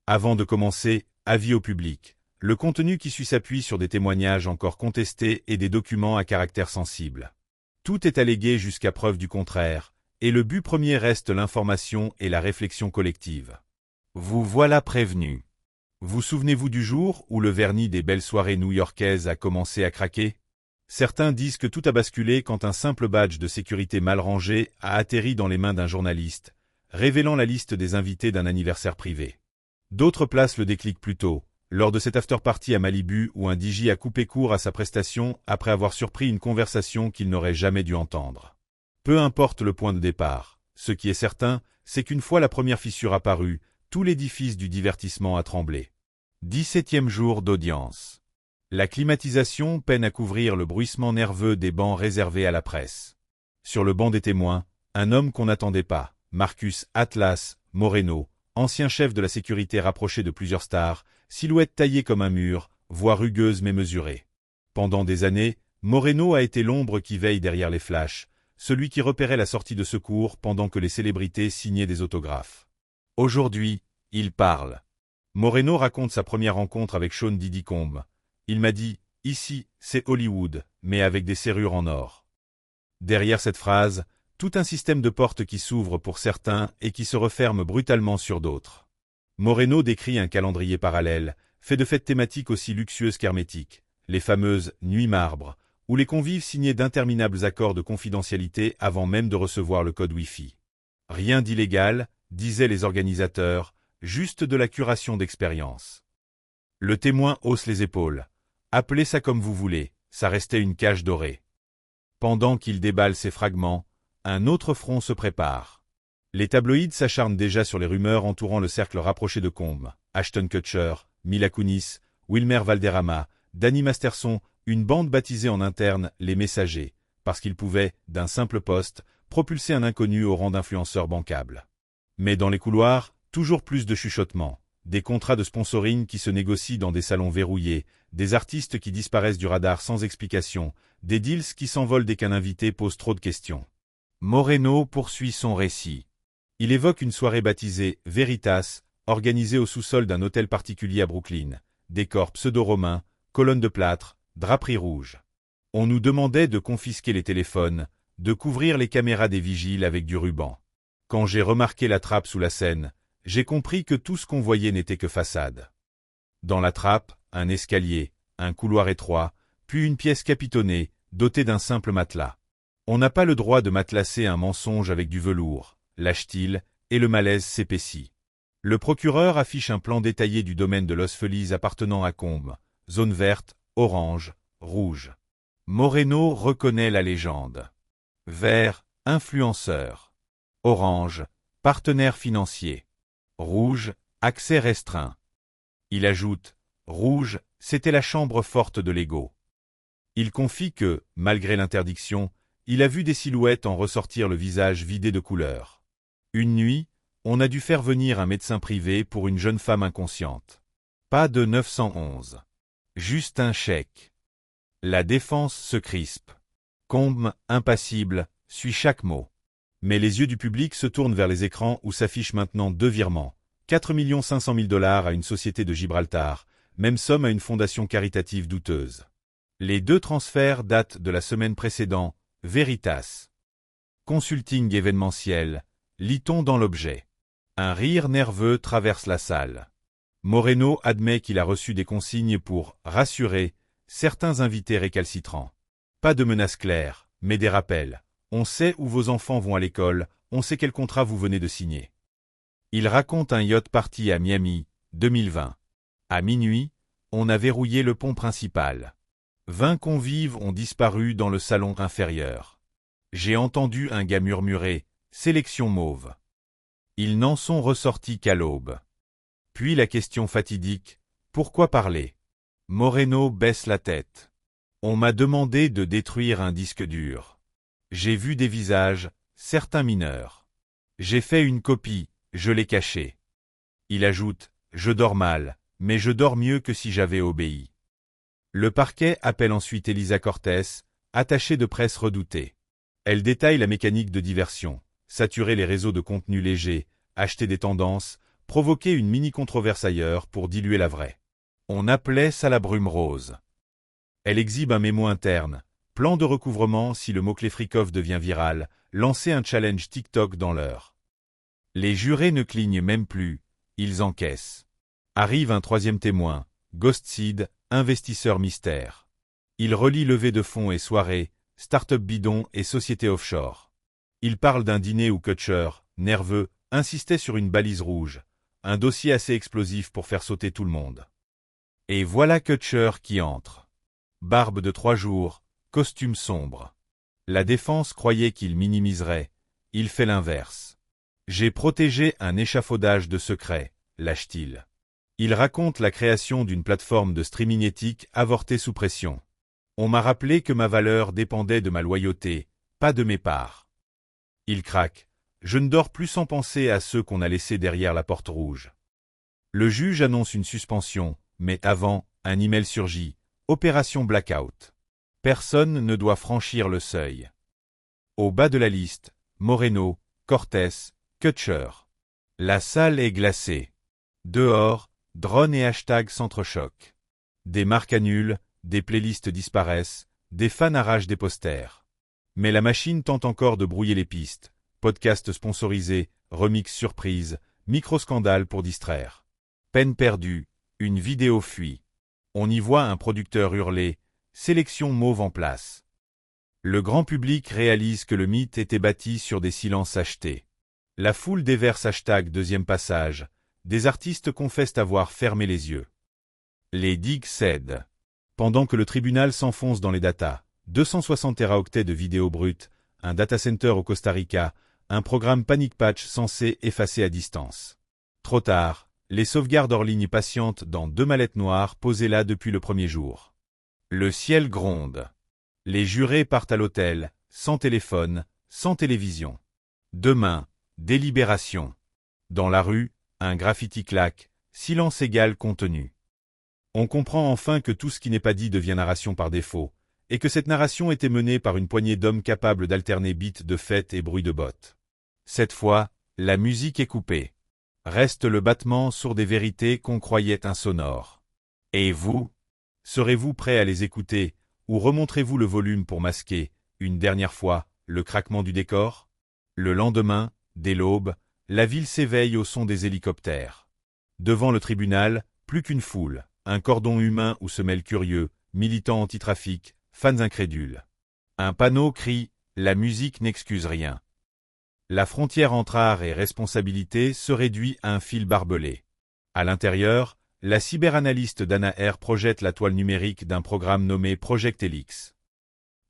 Avant de commencer, avis au public. Le contenu qui suit s'appuie sur des témoignages encore contestés et des documents à caractère sensible. Tout est allégué jusqu'à preuve du contraire, et le but premier reste l'information et la réflexion collective. Vous voilà prévenu. Vous souvenez-vous du jour où le vernis des belles soirées new-yorkaises a commencé à craquer? Certains disent que tout a basculé quand un simple badge de sécurité mal rangé a atterri dans les mains d'un journaliste, révélant la liste des invités d'un anniversaire privé. D'autres placent le déclic plus tôt, lors de cette after-party à Malibu où un DJ a coupé court à sa prestation après avoir surpris une conversation qu'il n'aurait jamais dû entendre. Peu importe le point de départ, ce qui est certain, c'est qu'une fois la première fissure apparue, tout l'édifice du divertissement a tremblé. 17e jour d'audience. La climatisation peine à couvrir le bruissement nerveux des bancs réservés à la presse. Sur le banc des témoins, un homme qu'on n'attendait pas, Marcus Atlas Moreno, ancien chef de la sécurité rapproché de plusieurs stars, silhouette taillée comme un mur, voix rugueuse mais mesurée. Pendant des années, Moreno a été l'ombre qui veille derrière les flashs, celui qui repérait la sortie de secours pendant que les célébrités signaient des autographes. Aujourd'hui, il parle. Moreno raconte sa première rencontre avec Sean Diddy Combs. Il m'a dit, ici, c'est Hollywood, mais avec des serrures en or. Derrière cette phrase, tout un système de portes qui s'ouvre pour certains et qui se referme brutalement sur d'autres. Moreno décrit un calendrier parallèle, fait de fêtes thématiques aussi luxueuses qu'hermétiques, les fameuses nuits marbre, où les convives signaient d'interminables accords de confidentialité avant même de recevoir le code Wi-Fi. Rien d'illégal, disaient les organisateurs, juste de la curation d'expérience. Le témoin hausse les épaules. Appelez ça comme vous voulez, ça restait une cage dorée. Pendant qu'il déballe ces fragments, un autre front se prépare. Les tabloïds s'acharnent déjà sur les rumeurs entourant le cercle rapproché de Combs, Ashton Kutcher, Mila Kunis, Wilmer Valderrama, Danny Masterson, une bande baptisée en interne les Messagers, parce qu'ils pouvaient, d'un simple poste, propulser un inconnu au rang d'influenceur bancable. Mais dans les couloirs, toujours plus de chuchotements, des contrats de sponsoring qui se négocient dans des salons verrouillés, des artistes qui disparaissent du radar sans explication, des deals qui s'envolent dès qu'un invité pose trop de questions. Moreno poursuit son récit. Il évoque une soirée baptisée « Veritas », organisée au sous-sol d'un hôtel particulier à Brooklyn, décor pseudo-romain, colonnes de plâtre, draperie rouge. On nous demandait de confisquer les téléphones, de couvrir les caméras des vigiles avec du ruban. Quand j'ai remarqué la trappe sous la scène, j'ai compris que tout ce qu'on voyait n'était que façade. Dans la trappe, un escalier, un couloir étroit, puis une pièce capitonnée, dotée d'un simple matelas. On n'a pas le droit de matelasser un mensonge avec du velours, lâche-t-il, et le malaise s'épaissit. Le procureur affiche un plan détaillé du domaine de Los Feliz appartenant à Combs, zone verte, orange, rouge. Moreno reconnaît la légende. Vert, influenceur. Orange, partenaire financier. Rouge, accès restreint. Il ajoute, rouge, c'était la chambre forte de l'ego. Il confie que, malgré l'interdiction, il a vu des silhouettes en ressortir le visage vidé de couleur. Une nuit, on a dû faire venir un médecin privé pour une jeune femme inconsciente. Pas de 911. Juste un chèque. La défense se crispe. Combs, impassible, suit chaque mot. Mais les yeux du public se tournent vers les écrans où s'affichent maintenant deux virements. 4 500 000 $ à une société de Gibraltar, même somme à une fondation caritative douteuse. Les deux transferts datent de la semaine précédente. Veritas. Consulting événementiel, lit-on dans l'objet. Un rire nerveux traverse la salle. Moreno admet qu'il a reçu des consignes pour rassurer certains invités récalcitrants. Pas de menaces claires, mais des rappels. On sait où vos enfants vont à l'école, on sait quel contrat vous venez de signer. Il raconte un yacht party à Miami, 2020. À minuit, on a verrouillé le pont principal. 20 convives ont disparu dans le salon inférieur. J'ai entendu un gars murmurer « Sélection mauve ». Ils n'en sont ressortis qu'à l'aube. Puis la question fatidique « Pourquoi parler ?» Moreno baisse la tête. On m'a demandé de détruire un disque dur. J'ai vu des visages, certains mineurs. J'ai fait une copie, je l'ai cachée. Il ajoute « Je dors mal, mais je dors mieux que si j'avais obéi ». Le parquet appelle ensuite Elisa Cortés, attachée de presse redoutée. Elle détaille la mécanique de diversion, saturer les réseaux de contenu léger, acheter des tendances, provoquer une mini-controverse ailleurs pour diluer la vraie. On appelait ça la brume rose. Elle exhibe un mémo interne. Plan de recouvrement si le mot-clé Frikov devient viral, lancer un challenge TikTok dans l'heure. Les jurés ne clignent même plus, ils encaissent. Arrive un troisième témoin, Ghostseed, investisseur mystère. Il relie levée de fonds et soirée, start-up bidon et société offshore. Il parle d'un dîner où Kutcher, nerveux, insistait sur une balise rouge, un dossier assez explosif pour faire sauter tout le monde. Et voilà Kutcher qui entre. Barbe de 3 jours, costume sombre. La défense croyait qu'il minimiserait, il fait l'inverse. J'ai protégé un échafaudage de secrets, lâche-t-il. Il raconte la création d'une plateforme de streaming éthique avortée sous pression. On m'a rappelé que ma valeur dépendait de ma loyauté, pas de mes parts. Il craque. Je ne dors plus sans penser à ceux qu'on a laissés derrière la porte rouge. Le juge annonce une suspension, mais avant, un email surgit. Opération Blackout. Personne ne doit franchir le seuil. Au bas de la liste, Moreno, Cortés, Kutcher. La salle est glacée. Dehors, drones et hashtags s'entrechoquent. Des marques annulent, des playlists disparaissent, des fans arrachent des posters. Mais la machine tente encore de brouiller les pistes. Podcast sponsorisé, remix surprise, micro-scandale pour distraire. Peine perdue, une vidéo fuit. On y voit un producteur hurler « Sélection mauve en place ». Le grand public réalise que le mythe était bâti sur des silences achetés. La foule déverse hashtag deuxième passage. Des artistes confessent avoir fermé les yeux. Les digues cèdent. Pendant que le tribunal s'enfonce dans les datas, 260 téraoctets de vidéos brutes, un data center au Costa Rica, un programme Panic Patch censé effacer à distance. Trop tard, les sauvegardes hors ligne patientent dans 2 mallettes noires posées là depuis le premier jour. Le ciel gronde. Les jurés partent à l'hôtel, sans téléphone, sans télévision. Demain, délibération. Dans la rue, un graffiti claque, silence égal contenu. On comprend enfin que tout ce qui n'est pas dit devient narration par défaut, et que cette narration était menée par une poignée d'hommes capables d'alterner beats de fête et bruit de bottes. Cette fois, la musique est coupée. Reste le battement sourd des vérités qu'on croyait insonores. Et vous? Serez-vous prêt à les écouter, ou remonterez-vous le volume pour masquer, une dernière fois, le craquement du décor? Le lendemain, dès l'aube, la ville s'éveille au son des hélicoptères. Devant le tribunal, plus qu'une foule, un cordon humain où se mêlent curieux, militants anti-trafic, fans incrédules. Un panneau crie « La musique n'excuse rien ». La frontière entre art et responsabilité se réduit à un fil barbelé. À l'intérieur, la cyberanalyste Dana R projette la toile numérique d'un programme nommé Project Helix.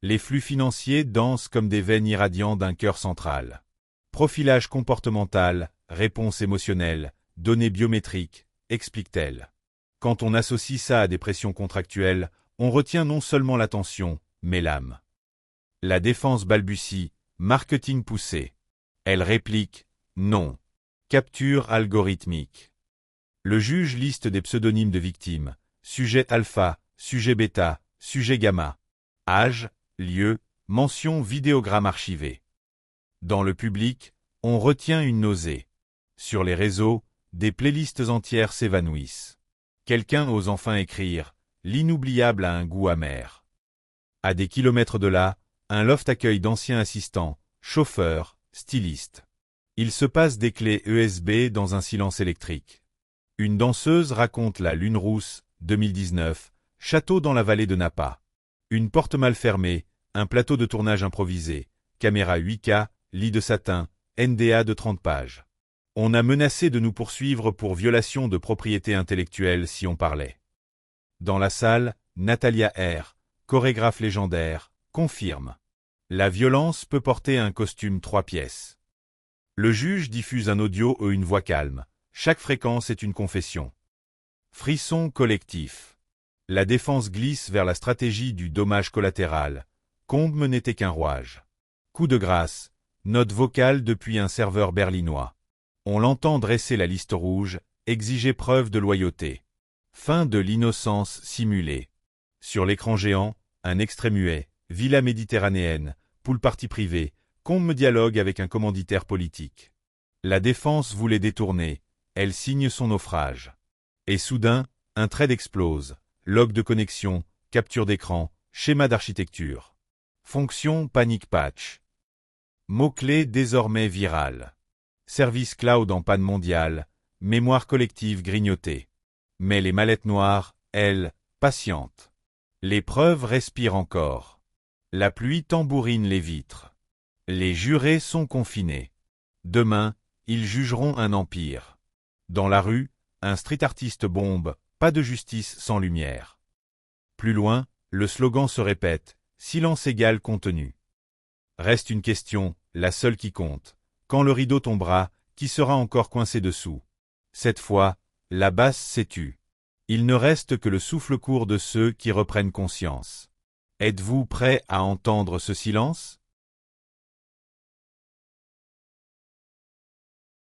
Les flux financiers dansent comme des veines irradiants d'un cœur central. Profilage comportemental, réponse émotionnelle, données biométriques, explique-t-elle. Quand on associe ça à des pressions contractuelles, on retient non seulement l'attention, mais l'âme. La défense balbutie, marketing poussé. Elle réplique, non. Capture algorithmique. Le juge liste des pseudonymes de victimes, sujet alpha, sujet bêta, sujet gamma. Âge, lieu, mention vidéogramme archivé. Dans le public, on retient une nausée. Sur les réseaux, des playlists entières s'évanouissent. Quelqu'un ose enfin écrire « L'inoubliable a un goût amer ». À des kilomètres de là, un loft accueille d'anciens assistants, chauffeurs, stylistes. Il se passe des clés USB dans un silence électrique. Une danseuse raconte la Lune rousse, 2019, château dans la vallée de Napa. Une porte mal fermée, un plateau de tournage improvisé, caméra 8K, lit de satin, NDA de 30 pages. On a menacé de nous poursuivre pour violation de propriété intellectuelle si on parlait. Dans la salle, Natalia R., chorégraphe légendaire, confirme. La violence peut porter un costume 3 pièces. Le juge diffuse un audio ou une voix calme. Chaque fréquence est une confession. Frisson collectif. La défense glisse vers la stratégie du dommage collatéral. Combe n'était qu'un rouage. Coup de grâce. Note vocale depuis un serveur berlinois. On l'entend dresser la liste rouge, exiger preuve de loyauté. Fin de l'innocence simulée. Sur l'écran géant, un extrait muet, villa méditerranéenne, pool party privé, Combe dialogue avec un commanditaire politique. La défense voulait détourner, Elle signe son naufrage. Et soudain, un thread explose. Log de connexion, capture d'écran, schéma d'architecture. Fonction Panic Patch. Mot-clé désormais viral. Service cloud en panne mondiale, mémoire collective grignotée. Mais les mallettes noires, elles, patientent. Les preuves respirent encore. La pluie tambourine les vitres. Les jurés sont confinés. Demain, ils jugeront un empire. Dans la rue, un street artiste bombe, pas de justice sans lumière. Plus loin, le slogan se répète, silence égale contenu. Reste une question, la seule qui compte. Quand le rideau tombera, qui sera encore coincé dessous? Cette fois, la basse s'est tue. Il ne reste que le souffle court de ceux qui reprennent conscience. Êtes-vous prêts à entendre ce silence?